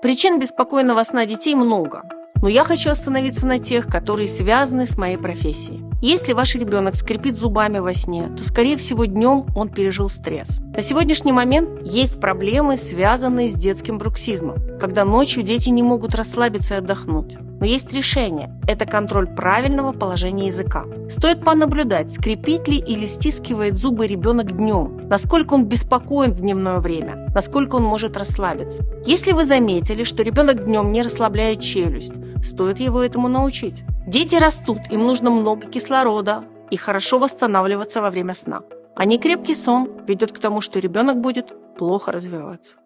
Причин беспокойного сна детей много, но я хочу остановиться на тех, которые связаны с моей профессией. Если ваш ребенок скрипит зубами во сне, то, скорее всего, днем он пережил стресс. На сегодняшний момент есть проблемы, связанные с детским бруксизмом, когда ночью дети не могут расслабиться и отдохнуть. Но есть решение – это контроль правильного положения языка. Стоит понаблюдать, скрипит ли или стискивает зубы ребенок днем, насколько он беспокоен в дневное время, насколько он может расслабиться. Если вы заметили, что ребенок днем не расслабляет челюсть, стоит его этому научить. Дети растут, им нужно много кислорода и хорошо восстанавливаться во время сна. А некрепкий сон ведет к тому, что ребенок будет плохо развиваться.